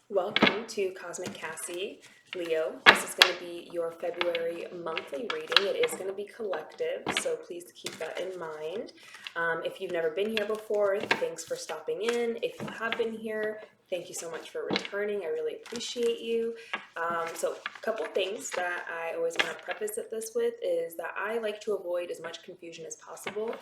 Welcome to Cosmic Cassie, Leo. This is going to be your February monthly reading. It is going to be collective, so please keep that in mind. If you've never been here before, thanks for stopping in. If you have been here, thank you so much for returning. I really appreciate you. So a couple things that I always want to preface this with is that I like to avoid as much confusion as possible.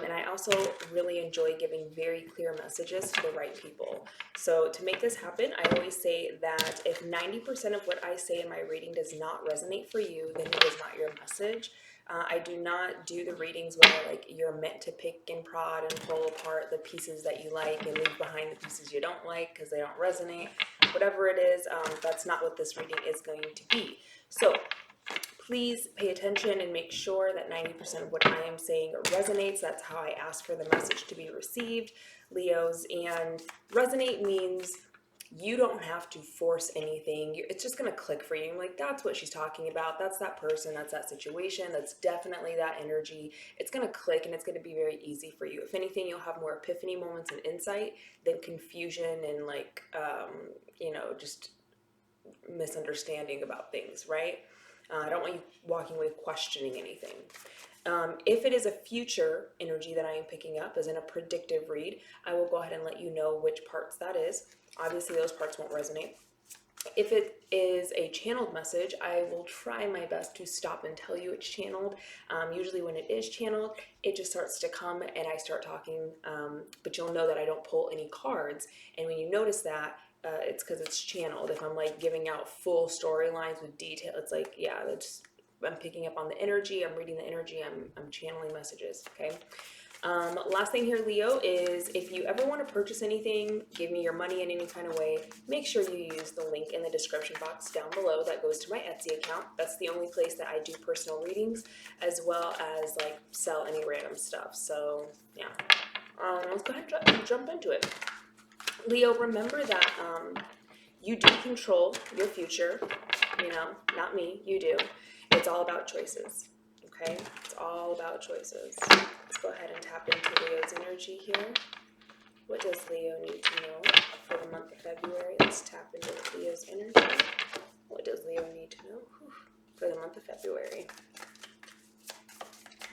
And I also really enjoy giving very clear messages to the right people. So to make this happen, I always say that if 90% of what I say in my reading does not resonate for you, then it is not your message. I do not do the readings where you're meant to pick and prod and pull apart the pieces that you like and leave behind the pieces you don't like because they don't resonate. Whatever it is, that's not what this reading is going to be. So please pay attention and make sure that 90% of what I am saying resonates. That's how I ask for the message to be received, Leos. And resonate means you don't have to force anything. It's just going to click for you. Like, that's what she's talking about. That's that person. That's that situation. That's definitely that energy. It's going to click and it's going to be very easy for you. If anything, you'll have more epiphany moments and insight than confusion and just misunderstanding about things, right? I don't want you walking away questioning anything. If it is a future energy that I am picking up, as in a predictive read, I will go ahead and let you know which parts that is. Obviously, those parts won't resonate. If it is a channeled message, I will try my best to stop and tell you it's channeled. Usually when it is channeled, it just starts to come and I start talking, but you'll know that I don't pull any cards. And when you notice that, it's because it's channeled. If I'm giving out full storylines with detail, it's I'm picking up on the energy, I'm reading the energy, I'm channeling messages, okay? Last thing here, Leo, is if you ever want to purchase anything, give me your money in any kind of way, make sure you use the link in the description box down below that goes to my Etsy account. That's the only place that I do personal readings, as well as sell any random stuff. So yeah, let's go ahead and jump into it. Leo, remember that you do control your future, not me, you do. It's all about choices, okay? It's all about choices. Let's go ahead and tap into Leo's energy here. What does Leo need to know for the month of February? Let's tap into Leo's energy. What does Leo need to know for the month of February?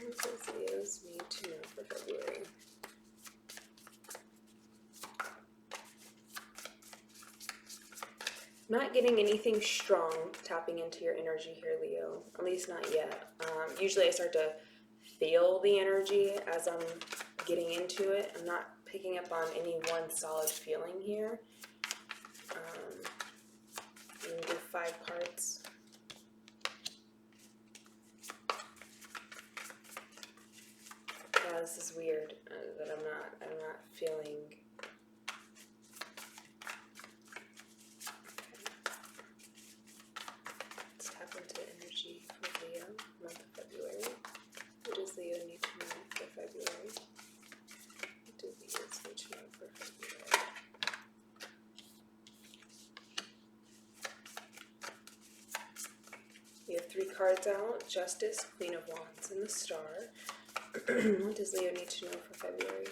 What does Leo need to know for February? Not getting anything strong tapping into your energy here, Leo. At least not yet. Usually I start to feel the energy as I'm getting into it. I'm not picking up on any one solid feeling here. I'm going to do 5 cards. Yeah, this is weird that I'm not feeling. Leo need to know for February? What do Leos need to know for February? We have 3 cards out: Justice, Queen of Wands, and the Star. What does Leo need to know for February?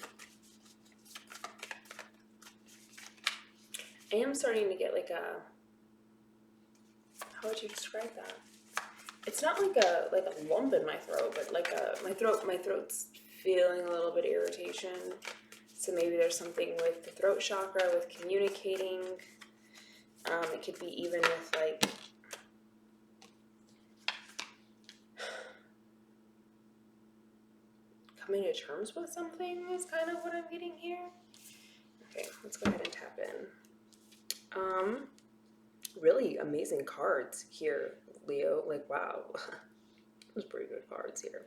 I am starting to get how would you describe that? It's not like a lump in my throat, but my throat's feeling a little bit of irritation. So maybe there's something with the throat chakra, with communicating. It could be even with coming to terms with something is kind of what I'm getting here. Okay, let's go ahead and tap in. Really amazing cards here, Leo. Wow. Those pretty good cards here.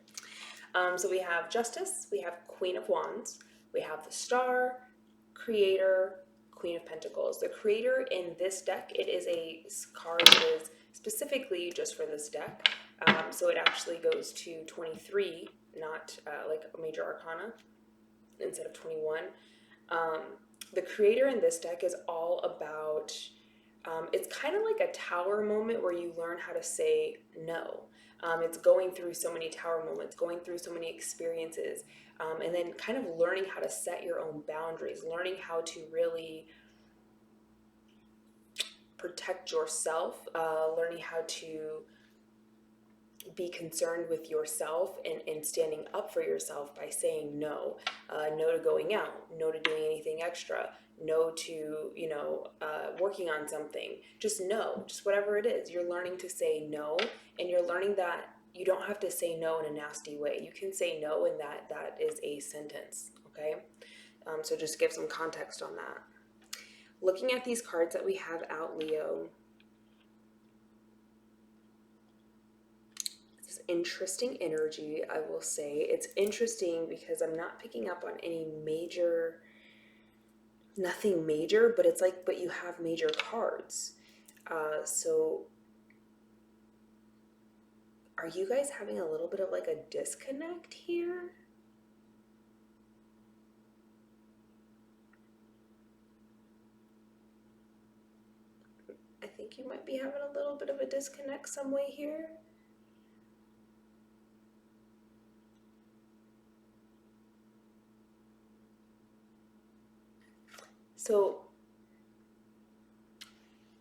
So we have Justice, we have Queen of Wands, we have the Star, Creator, Queen of Pentacles. The Creator in this deck, it is a card that is specifically just for this deck. So it actually goes to 23, not a major arcana, instead of 21. The Creator in this deck is all about, it's kind of like a tower moment where you learn how to say no. It's going through so many tower moments, going through so many experiences, and then kind of learning how to set your own boundaries, learning how to really protect yourself, learning how to be concerned with yourself and standing up for yourself by saying no. No to going out, no to doing anything extra, no to, working on something. Just no, just whatever it is. You're learning to say no, and you're learning that you don't have to say no in a nasty way. You can say no, and that is a sentence, okay? So just give some context on that. Looking at these cards that we have out, Leo, this is interesting energy, I will say. It's interesting because I'm not picking up on any major, nothing major, but it's like, but you have major cards. So are you guys having a little bit of like a disconnect here? I think you might be having a little bit of a disconnect some way here. So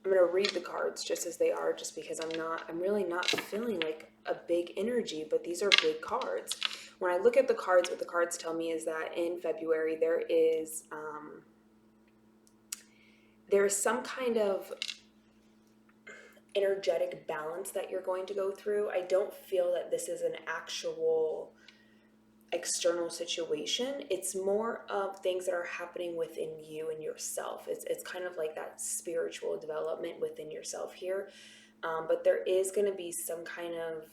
I'm going to read the cards just as they are, just because I'm really not feeling like a big energy, but these are big cards. When I look at the cards, what the cards tell me is that in February there's some kind of energetic balance that you're going to go through. I don't feel that this is an actual external situation. It's more of things that are happening within you and yourself. It's kind of like that spiritual development within yourself here. But there is going to be some kind of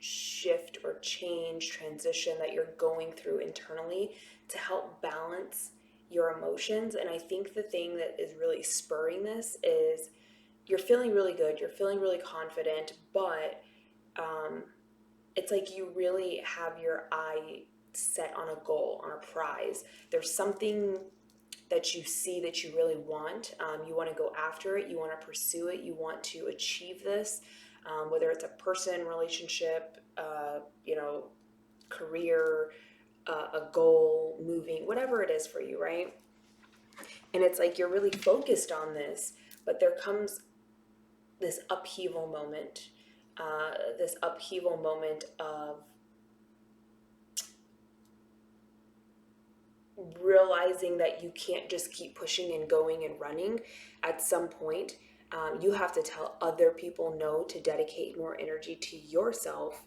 shift or change, transition that you're going through internally to help balance your emotions. And I think the thing that is really spurring this is you're feeling really good, you're feeling really confident, but it's like you really have your eye set on a goal, on a prize. There's something that you see that you really want. You want to go after it, you want to pursue it, you want to achieve this, whether it's a person, relationship, career, a goal, moving, whatever it is for you, right? And it's like you're really focused on this, but there comes this upheaval moment, of realizing that you can't just keep pushing and going and running. At some point, you have to tell other people no to dedicate more energy to yourself,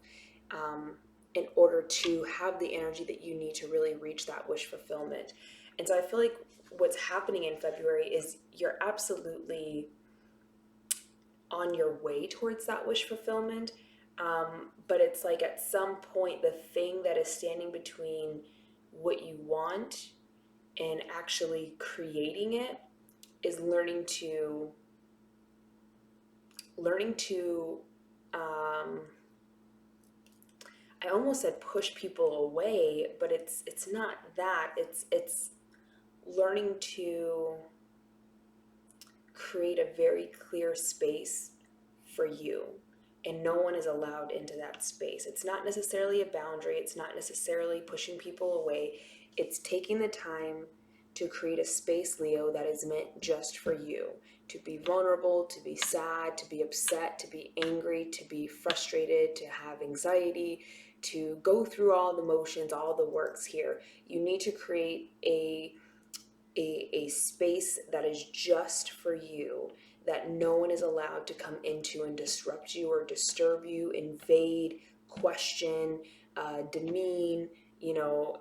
in order to have the energy that you need to really reach that wish fulfillment. And so I feel like what's happening in February is you're absolutely on your way towards that wish fulfillment. But it's like at some point, the thing that is standing between what you want and actually creating it is learning to I almost said push people away, but it's not that. It's learning to create a very clear space for you, and no one is allowed into that space. It's not necessarily a boundary, it's not necessarily pushing people away. It's taking the time to create a space, Leo, that is meant just for you. To be vulnerable, to be sad, to be upset, to be angry, to be frustrated, to have anxiety, to go through all the motions, all the works here. You need to create a space that is just for you, that no one is allowed to come into and disrupt you or disturb you, invade, question, demean,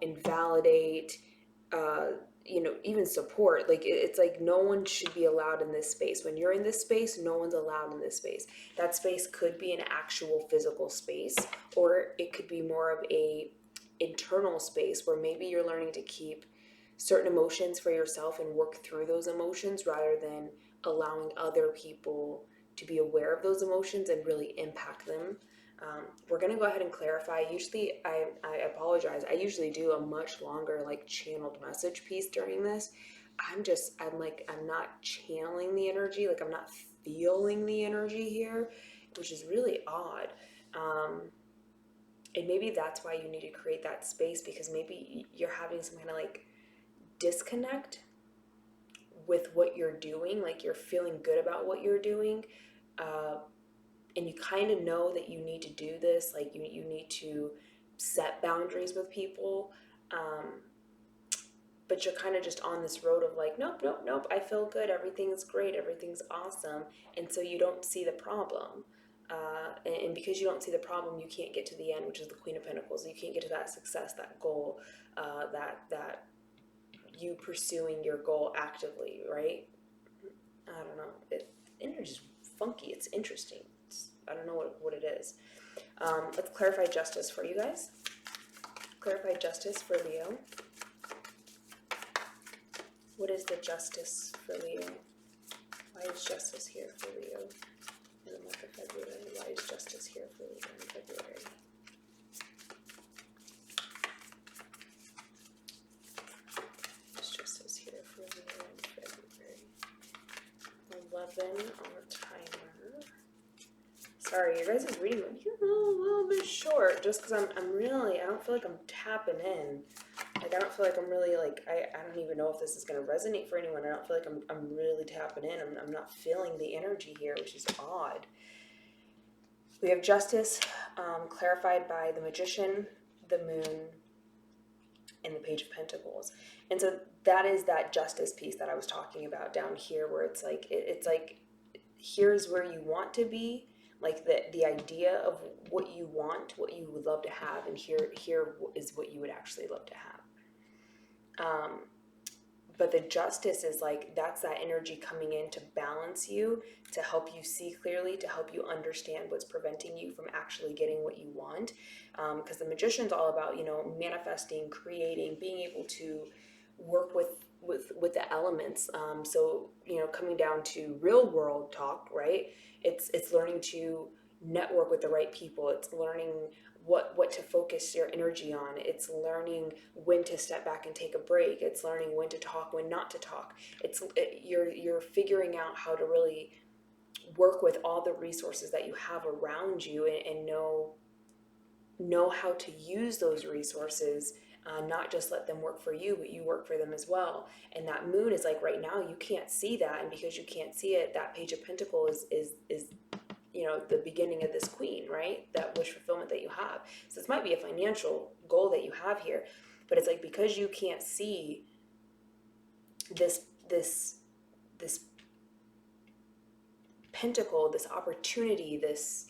invalidate, even support. Like it's like no one should be allowed in this space. When you're in this space, no one's allowed in this space. That space could be an actual physical space, or it could be more of a internal space where maybe you're learning to keep certain emotions for yourself and work through those emotions rather than allowing other people to be aware of those emotions and really impact them. We're going to go ahead and clarify. Usually, I apologize. I usually do a much longer like channeled message piece during this. I'm not channeling the energy. Like I'm not feeling the energy here, which is really odd. And maybe that's why you need to create that space, because maybe you're having some kind of like disconnect with what you're doing, like you're feeling good about what you're doing, and you kind of know that you need to do this, like you need to set boundaries with people, but you're kind of just on this road of like, nope, nope, nope, I feel good, everything's great, everything's awesome, and so you don't see the problem. And because you don't see the problem, you can't get to the end, which is the Queen of Pentacles. You can't get to that success, that goal, that you pursuing your goal actively, right? I don't know. Energy's funky. It's interesting. I don't know what it is. Let's clarify justice for you guys. Clarify justice for Leo. What is the justice for Leo? Why is justice here for Leo in the month of February? Why is justice here for Leo in February? Justice here for Leo in February. 11 on the timer. Sorry, your guys' reading might be a little bit short, just because I'm really, I don't feel like I'm tapping in. Like, I don't feel like I'm really, like, I don't even know if this is going to resonate for anyone. I don't feel like I'm really tapping in. I'm not feeling the energy here, which is odd. We have justice clarified by the Magician, the Moon, and the Page of Pentacles. And so that is that justice piece that I was talking about down here, where it's like, it's like, here's where you want to be, like the idea of what you want, what you would love to have, and here is what you would actually love to have. But the justice is like, that's that energy coming in to balance you, to help you see clearly, to help you understand what's preventing you from actually getting what you want. Because the Magician's all about, you know, manifesting, creating, being able to work with the elements. So, you know, coming down to real world talk, right? It's learning to network with the right people. It's learning what to focus your energy on. It's learning when to step back and take a break. It's learning when to talk, when not to talk. You're figuring out how to really work with all the resources that you have around you, and know how to use those resources. Not just let them work for you, but you work for them as well. And that Moon is like, right now you can't see that, and because you can't see it, that Page of Pentacles is you know, the beginning of this Queen, right? That wish fulfillment that you have. So this might be a financial goal that you have here, but it's like, because you can't see this pentacle, this opportunity, this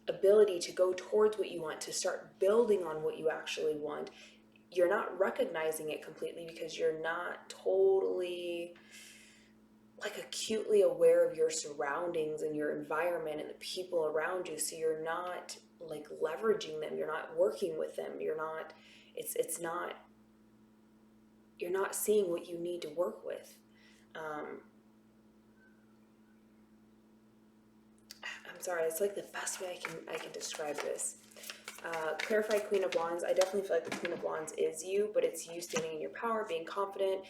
ability to go towards what you want, to start building on what you actually want, you're not recognizing it completely, because you're not totally like acutely aware of your surroundings and your environment and the people around you. So you're not like leveraging them, you're not working with them, you're not, it's not, you're not seeing what you need to work with. I'm sorry, it's like the best way I can describe this. Clarify Queen of Wands. I definitely feel like the Queen of Wands is you, but it's you standing in your power, being confident.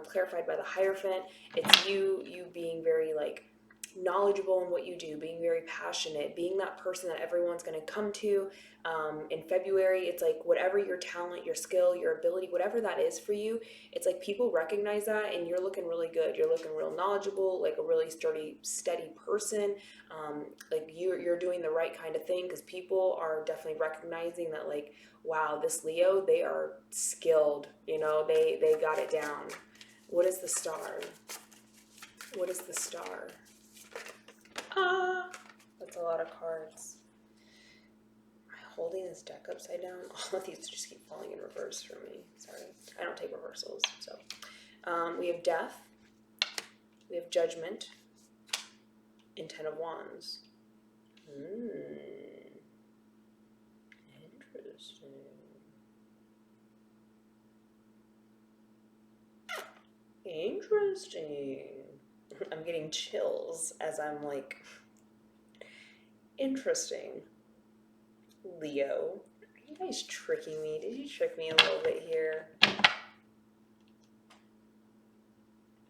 Clarified by the Hierophant. It's you being very like knowledgeable in what you do, being very passionate, being that person that everyone's going to come to. In February, it's like whatever your talent, your skill, your ability, whatever that is for you, it's like people recognize that, and you're looking really good. You're looking real knowledgeable, like a really sturdy, steady person. Like you're doing the right kind of thing, because people are definitely recognizing that, like, wow, this Leo, they are skilled, you know, they got it down. What is the Star? What is the Star? That's a lot of cards. Am I holding this deck upside down? All of these just keep falling in reverse for me. Sorry. I don't take reversals. So we have Death. We have Judgment. And Ten of Wands. Interesting. Interesting. I'm getting chills as I'm like, interesting. Leo, are you guys tricking me? Did you trick me a little bit here?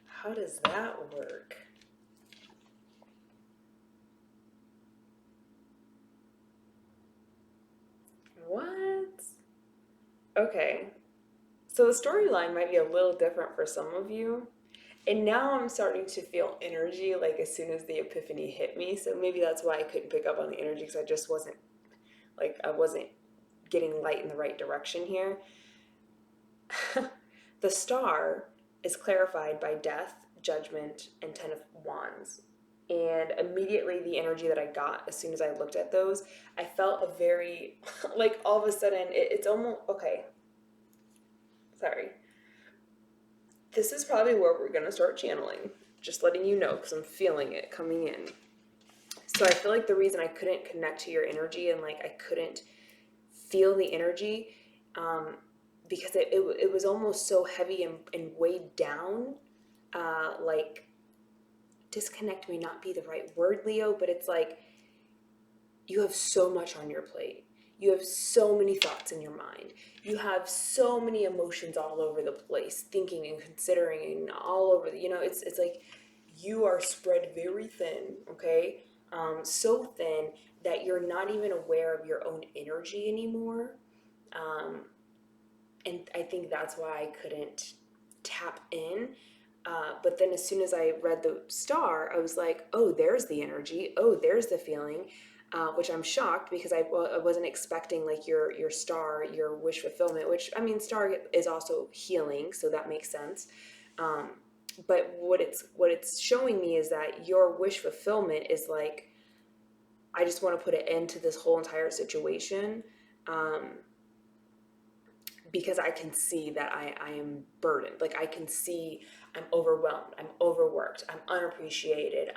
How does that work? What? Okay. So the storyline might be a little different for some of you. And now I'm starting to feel energy like as soon as the epiphany hit me. So maybe that's why I couldn't pick up on the energy because I wasn't getting light in the right direction here. The star is clarified by death, judgment, and 10 of wands. And immediately the energy that I got as soon as I looked at those, I felt a very, like all of a sudden, it's almost, okay, sorry. This is probably where we're going to start channeling. Just letting you know because I'm feeling it coming in. So I feel like the reason I couldn't connect to your energy and like I couldn't feel the energy, because it was almost so heavy and weighed down, like disconnect may not be the right word, Leo, but it's like you have so much on your plate. You have so many thoughts in your mind. You have so many emotions all over the place, thinking and considering and all over the, it's like you are spread very thin, okay? So thin that you're not even aware of your own energy anymore. And I think that's why I couldn't tap in. But then as soon as I read the star, I was like, oh, there's the energy. Oh, there's the feeling, which I'm shocked because I wasn't expecting like your star, your wish fulfillment, which I mean, star is also healing. So that makes sense. But what it's showing me is that your wish fulfillment is like, I just want to put an end to this whole entire situation. Because I can see that I am burdened. Like I can see I'm overwhelmed, I'm overworked, I'm unappreciated.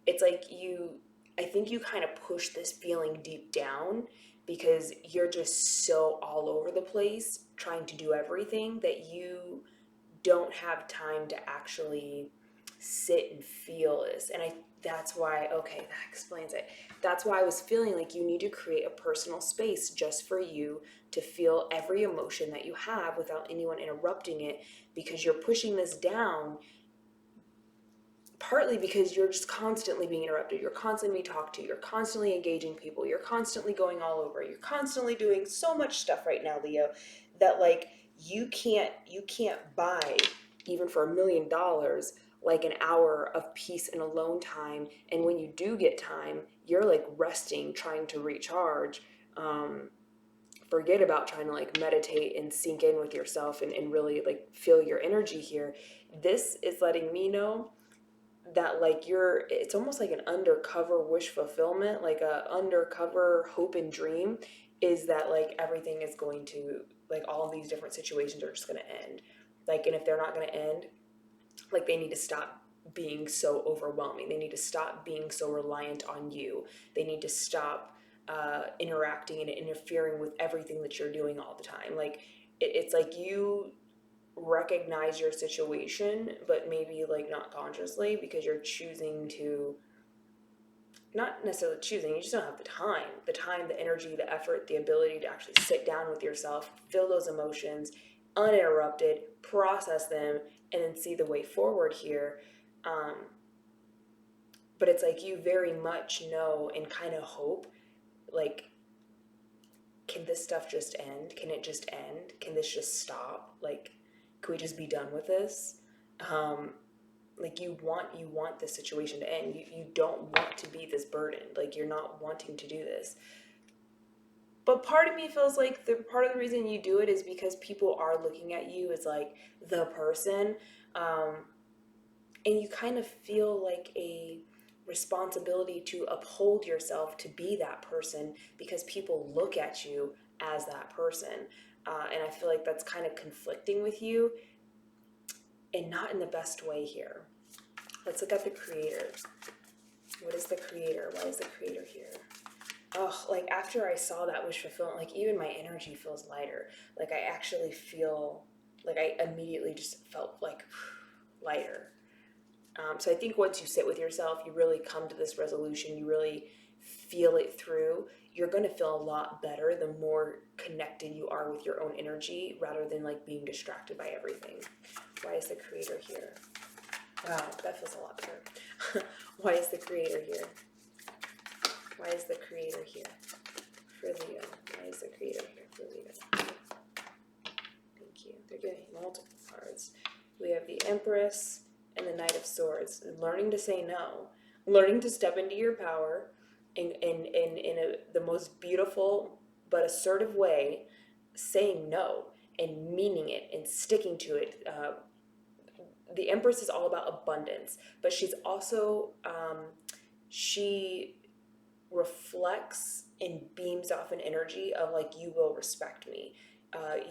It's like I think you kind of push this feeling deep down because you're just so all over the place trying to do everything that you don't have time to actually sit and feel this. And that's why, okay, that explains it. That's why I was feeling like you need to create a personal space just for you to feel every emotion that you have without anyone interrupting it, because you're pushing this down partly because you're just constantly being interrupted. You're constantly being talked to. You're constantly engaging people. You're constantly going all over. You're constantly doing so much stuff right now, Leo, that like you can't buy even for $1 million like an hour of peace and alone time. And when you do get time, you're like resting, trying to recharge. Forget about trying to like meditate and sink in with yourself and really like feel your energy here. This is letting me know that like it's almost like an undercover wish fulfillment, like a undercover hope and dream is that like everything is going to, like all these different situations are just going to end. Like, and if they're not going to end, like they need to stop being so overwhelming. They need to stop being so reliant on you. They need to stop interacting and interfering with everything that you're doing all the time. Like it's like you recognize your situation, but maybe like not consciously because you're choosing to, not necessarily choosing, you just don't have the time, the energy, the effort, the ability to actually sit down with yourself, feel those emotions uninterrupted, process them, and then see the way forward here. But it's like you very much know and kind of hope, like, can this stuff just end? Can it just end? Can this just stop? Like, can we just be done with this? Like you want this situation to end. You don't want to be this burdened. Like you're not wanting to do this. But part of me feels like the part of the reason you do it is because people are looking at you as like the person, and you kind of feel like a responsibility to uphold yourself to be that person because people look at you as that person. And I feel like that's kind of conflicting with you and not in the best way here. Let's look at the creator. What is the creator? Why is the creator here? Oh, like after I saw that wish fulfillment, like even my energy feels lighter. Like I actually feel like I immediately just felt like lighter. So I think once you sit with yourself, you really come to this resolution, you really feel it through, you're going to feel a lot better the more connected you are with your own energy rather than like being distracted by everything. Why is the creator here? Wow, that feels a lot better. Why is the creator here? Why is the creator here for Leo? Why is the creator here for Leo? Thank They're giving multiple cards. We have the Empress and the Knight of Swords. Learning to say no. Learning to step into your power in the most beautiful but assertive way, saying no and meaning it and sticking to it. The Empress is all about abundance, but she's also, she reflects and beams off an energy of like, you will respect me.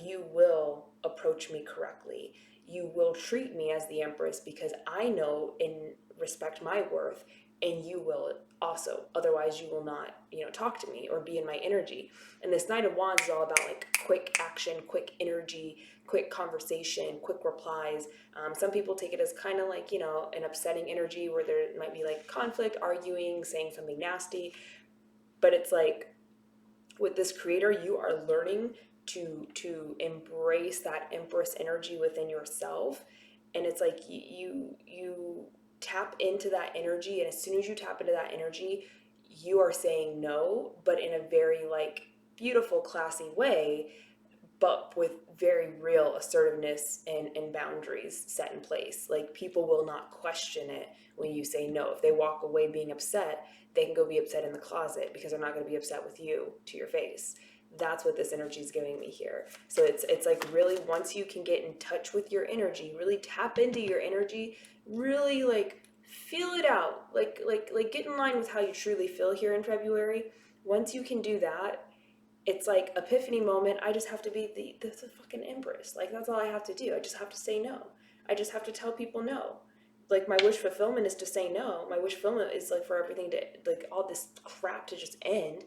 You will approach me correctly. You will treat me as the Empress because I know and respect my worth, and you will also. Otherwise, you will not, talk to me or be in my energy. And this Knight of Wands is all about like quick action, quick energy, quick conversation, quick replies. Some people take it as kind of like, an upsetting energy where there might be like conflict, arguing, saying something nasty. But it's like with this creator, you are learning to embrace that Empress energy within yourself. And it's like you tap into that energy, and as soon as you tap into that energy, you are saying no, but in a very like beautiful, classy way, but with very real assertiveness and boundaries set in place. Like, people will not question it when you say no. If they walk away being upset, they can go be upset in the closet because they're not going to be upset with you to your face. That's what this energy is giving me here. So it's like, really, once you can get in touch with your energy, really tap into your energy, really like feel it out, like get in line with how you truly feel here in February. Once you can do that, it's like epiphany moment. I just have to be the fucking Empress. Like, that's all I have to do. I just have to say no. I just have to tell people no. Like, my wish fulfillment is to say no. My wish fulfillment is like for everything to, like, all this crap to just end.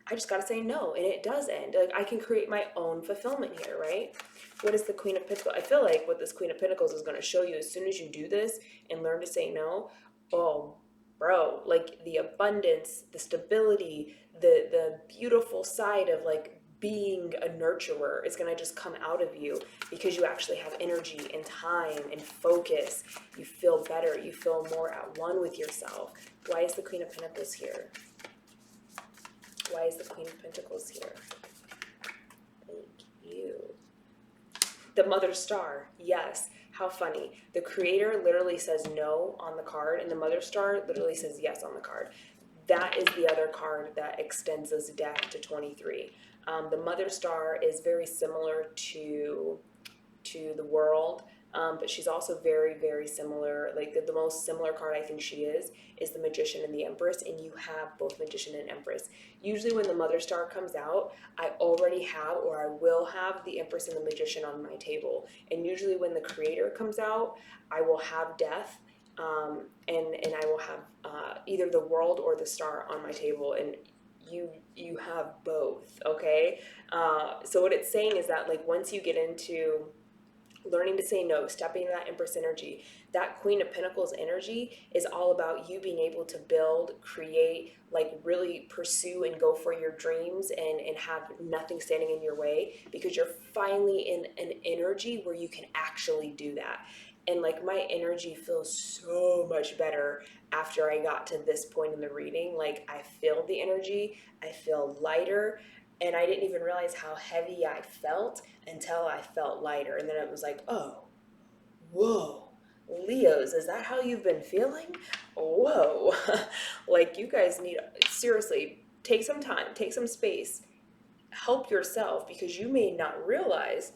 I just gotta say no, and it does end. Like, I can create my own fulfillment here, right? What is the Queen of Pentacles? I feel like what this Queen of Pentacles is going to show you, as soon as you do this and learn to say no, oh, bro, like the abundance, the stability, the beautiful side of like being a nurturer is going to just come out of you because you actually have energy and time and focus. You feel better. You feel more at one with yourself. Why is the Queen of Pentacles here? Why is the Queen of Pentacles here? Thank you. The Mother Star. Yes. How funny. The creator literally says no on the card, and the Mother Star literally says yes on the card. That is the other card that extends this deck to 23. The Mother Star is very similar to the World, but she's also very, very similar. Like, the most similar card I think she is the Magician and the Empress, and you have both Magician and Empress. Usually when the Mother Star comes out, I already have, or I will have, the Empress and the Magician on my table. And usually when the creator comes out, I will have Death, and I will have either the World or the Star on my table, and you have both, okay? So what it's saying is that, like, once you get into learning to say no, stepping into that Empress energy, that Queen of Pentacles energy is all about you being able to build, create, like really pursue and go for your dreams and have nothing standing in your way, because you're finally in an energy where you can actually do that. And like, my energy feels so much better after I got to this point in the reading. Like, I feel the energy, I feel lighter, and I didn't even realize how heavy I felt until I felt lighter. And then it was like, oh, whoa, Leos, is that how you've been feeling? Whoa. Like, you guys need, seriously, take some time, take some space, help yourself, because you may not realize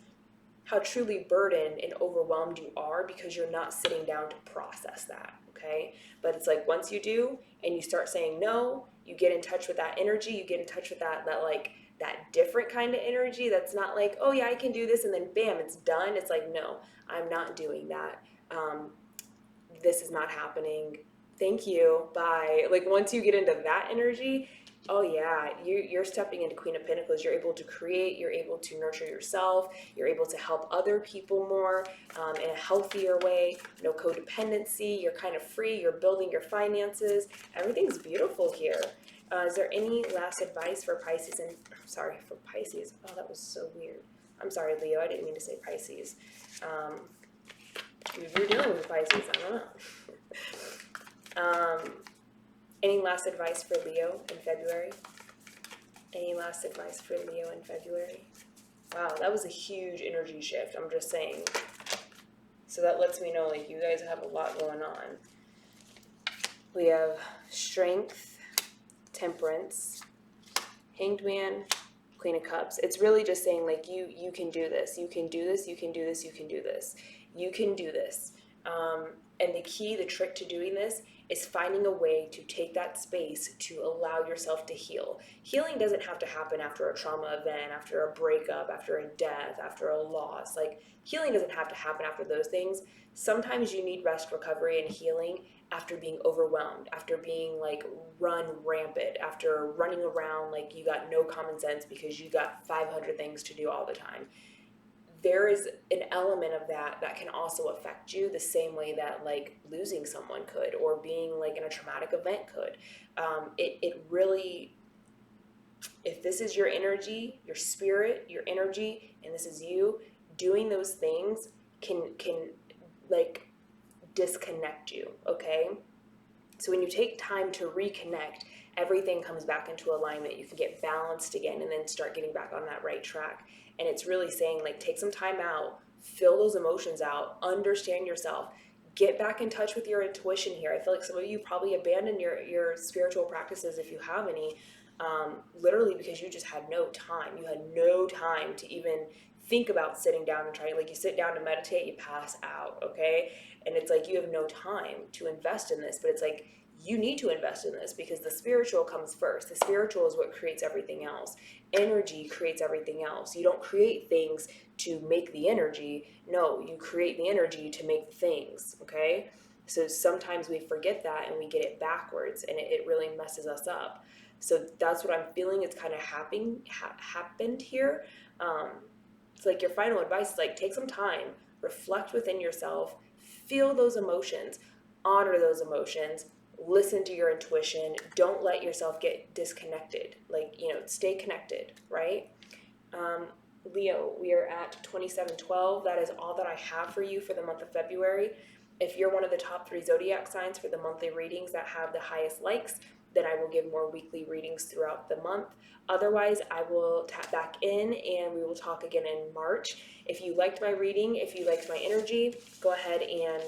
how truly burdened and overwhelmed you are because you're not sitting down to process that, okay? But it's like, once you do and you start saying no, you get in touch with that energy, you get in touch with that different kind of energy that's not like, oh yeah, I can do this, and then bam, it's done. It's like, no, I'm not doing that. This is not happening. Thank you, bye. Like, once you get into that energy, oh yeah, you're stepping into Queen of Pentacles. You're able to create, you're able to nurture yourself, you're able to help other people more in a healthier way. No codependency, you're kind of free, you're building your finances. Everything's beautiful here. Is there any last advice for Pisces? And sorry, for Pisces. Oh, that was so weird. I'm sorry, Leo. I didn't mean to say Pisces. If you're dealing with Pisces, I don't know. Any last advice for Leo in February? Any last advice for Leo in February? Wow, that was a huge energy shift. I'm just saying. So that lets me know, like, you guys have a lot going on. We have Strength, Temperance, Hanged Man, Queen of Cups. It's really just saying, like, you can do this. You can do this. You can do this. You can do this. You can do this. And the key, the trick to doing this is finding a way to take that space to allow yourself to heal. Healing doesn't have to happen after a trauma event, after a breakup, after a death, after a loss. Like, healing doesn't have to happen after those things. Sometimes you need rest, recovery, and healing after being overwhelmed, after being like run rampant, after running around like you got no common sense because you got 500 things to do all the time. There is an element of that can also affect you the same way that like losing someone could, or being like in a traumatic event could. It really, if this is your energy, your spirit, your energy, and this is you, doing those things can like disconnect you, okay? So when you take time to reconnect, everything comes back into alignment. You can get balanced again and then start getting back on that right track. And it's really saying, like, take some time out, fill those emotions out, understand yourself, get back in touch with your intuition here. I feel like some of you probably abandoned your spiritual practices, if you have any, literally because you just had no time. You had no time to even think about sitting down and trying. Like, you sit down to meditate, you pass out, okay? And it's like you have no time to invest in this, but it's like you need to invest in this because the spiritual comes first. The spiritual is what creates everything else. Energy creates everything else. You don't create things to make the energy. No, you create the energy to make the things, okay? So sometimes we forget that and we get it backwards, and it really messes us up. So that's what I'm feeling. It's kind of happened here. It's like your final advice is like, take some time, reflect within yourself, feel those emotions, honor those emotions, listen to your intuition. Don't let yourself get disconnected. Like, stay connected, right? Leo, we are at 2712. That is all that I have for you for the month of February. If you're one of the top 3 zodiac signs for the monthly readings that have the highest likes, then I will give more weekly readings throughout the month. Otherwise, I will tap back in and we will talk again in March. If you liked my reading, if you liked my energy, go ahead and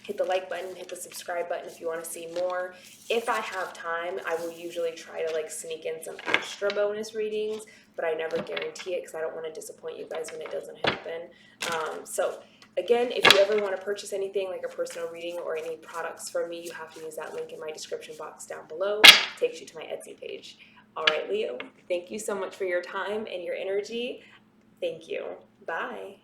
hit the like button, hit the subscribe button if you want to see more. If I have time, I will usually try to like sneak in some extra bonus readings, but I never guarantee it because I don't want to disappoint you guys when it doesn't happen. So again, if you ever want to purchase anything like a personal reading or any products from me, you have to use that link in my description box down below. It takes you to my Etsy page. All right, Leo, thank you so much for your time and your energy. Thank you. Bye.